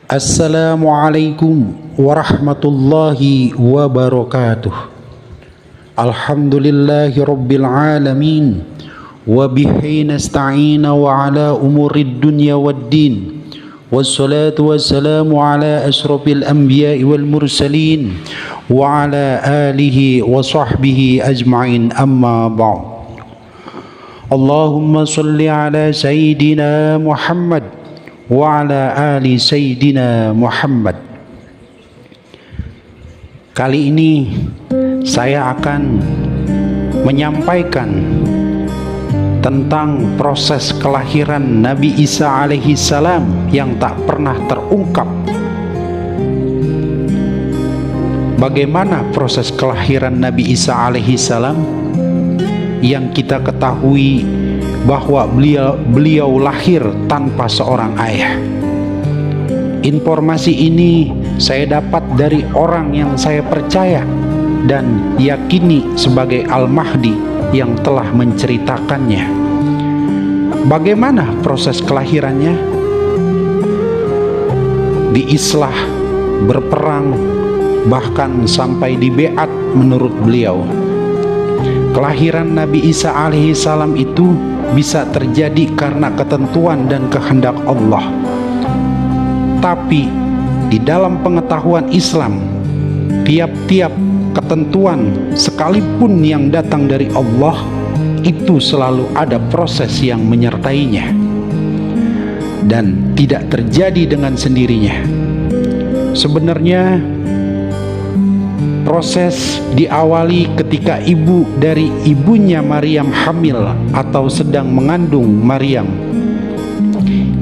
Assalamualaikum warahmatullahi wabarakatuh. Alhamdulillahi rabbil alamin. Wa bihi nasta'ina wa ala umurid dunya waddin. Wassalatu wassalamu ala ashrafil anbiya'i wal mursalin wa ala alihi wa sahbihi ajma'in, amma ba'd. Allahumma salli ala Sayyidina Muhammad wa ala ali Sayyidina Muhammad. Kali ini saya akan menyampaikan tentang proses kelahiran Nabi Isa alaihi salam yang tak pernah terungkap. Bagaimana proses kelahiran Nabi Isa alaihi salam? Yang kita ketahui bahwa beliau lahir tanpa seorang ayah. Informasi ini saya dapat dari orang yang saya percaya dan yakini sebagai Al-Mahdi yang telah menceritakannya. Bagaimana proses kelahirannya? Diislah, berperang, bahkan sampai dibeat menurut beliau. Kelahiran Nabi Isa alaihi salam itu bisa terjadi karena ketentuan dan kehendak Allah. Tapi di dalam pengetahuan Islam, tiap-tiap ketentuan sekalipun yang datang dari Allah itu selalu ada proses yang menyertainya dan tidak terjadi dengan sendirinya. Sebenarnya proses diawali ketika ibu dari ibunya Maryam hamil atau sedang mengandung Maryam.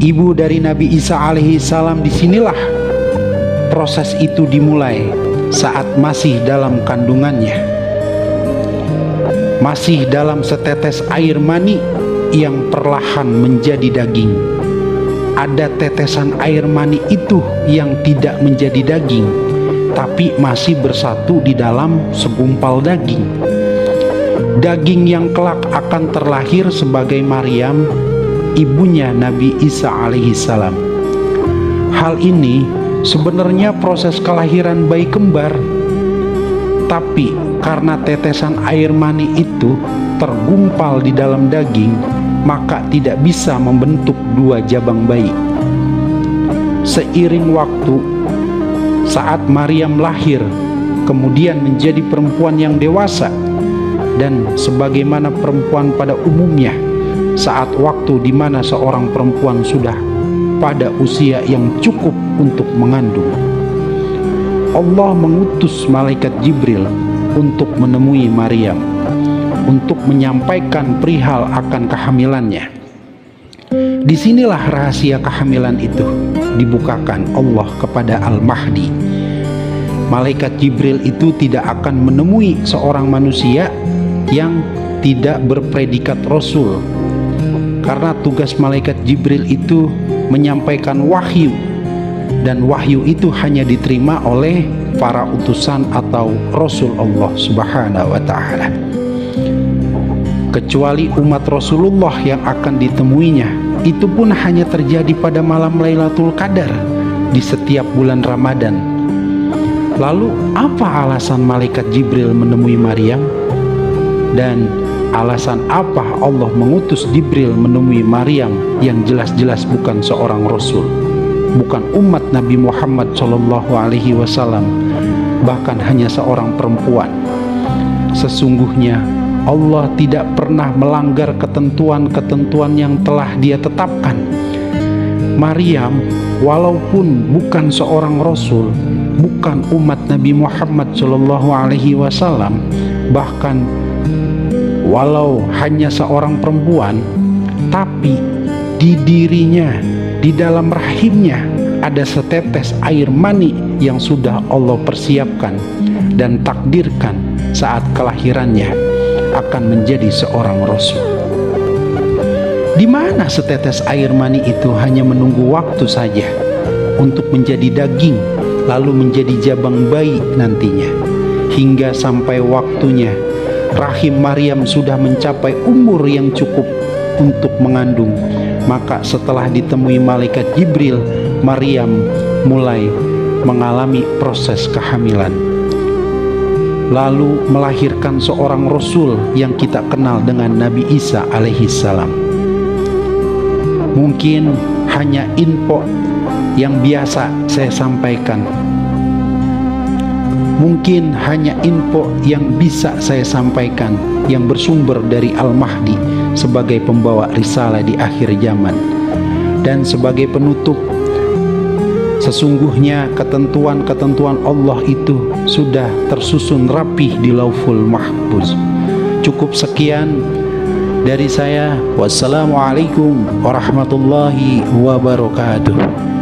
Ibu dari Nabi Isa alaihi salam, disinilah proses itu dimulai saat masih dalam kandungannya, masih dalam setetes air mani yang perlahan menjadi daging. Ada tetesan air mani itu yang tidak menjadi daging, tapi masih bersatu di dalam segumpal daging. Daging yang kelak akan terlahir sebagai Maryam, ibunya Nabi Isa alaihi salam. Hal ini sebenarnya proses kelahiran bayi kembar, tapi karena tetesan air mani itu tergumpal di dalam daging, maka tidak bisa membentuk dua jabang bayi. Seiring waktu, saat Maryam lahir, kemudian menjadi perempuan yang dewasa, dan sebagaimana perempuan pada umumnya, saat waktu di mana seorang perempuan sudah pada usia yang cukup untuk mengandung, Allah mengutus malaikat Jibril untuk menemui Maryam, untuk menyampaikan perihal akan kehamilannya. Disinilah rahasia kehamilan itu dibukakan Allah kepada Al-Mahdi. Malaikat Jibril itu tidak akan menemui seorang manusia yang tidak berpredikat Rasul, karena tugas malaikat Jibril itu menyampaikan wahyu, dan wahyu itu hanya diterima oleh para utusan atau Rasul Allah Subhanahu wa ta'ala. Kecuali umat Rasulullah yang akan ditemuinya, itu pun hanya terjadi pada malam Lailatul Qadar di setiap bulan Ramadan. Lalu apa alasan malaikat Jibril menemui Maryam? Dan alasan apa Allah mengutus Jibril menemui Maryam yang jelas-jelas bukan seorang Rasul, bukan umat Nabi Muhammad SAW, bahkan hanya seorang perempuan? Sesungguhnya Allah tidak pernah melanggar ketentuan-ketentuan yang telah Dia tetapkan. Maryam walaupun bukan seorang Rasul, bukan umat Nabi Muhammad SAW, bahkan walau hanya seorang perempuan, tapi di dirinya, di dalam rahimnya ada setetes air mani yang sudah Allah persiapkan dan takdirkan saat kelahirannya akan menjadi seorang Rasul. Di mana setetes air mani itu hanya menunggu waktu saja untuk menjadi daging, lalu menjadi jabang bayi nantinya, hingga sampai waktunya rahim Maryam sudah mencapai umur yang cukup untuk mengandung. Maka setelah ditemui malaikat Jibril, Maryam mulai mengalami proses kehamilan, lalu melahirkan seorang Rasul yang kita kenal dengan Nabi Isa alaihi salam. Mungkin hanya info yang biasa saya sampaikan, mungkin hanya info yang bisa saya sampaikan yang bersumber dari Al-Mahdi sebagai pembawa risalah di akhir zaman. Dan sebagai penutup, sesungguhnya ketentuan-ketentuan Allah itu sudah tersusun rapih di Lauhul Mahfuz. Cukup sekian dari saya. Wassalamualaikum warahmatullahi wabarakatuh.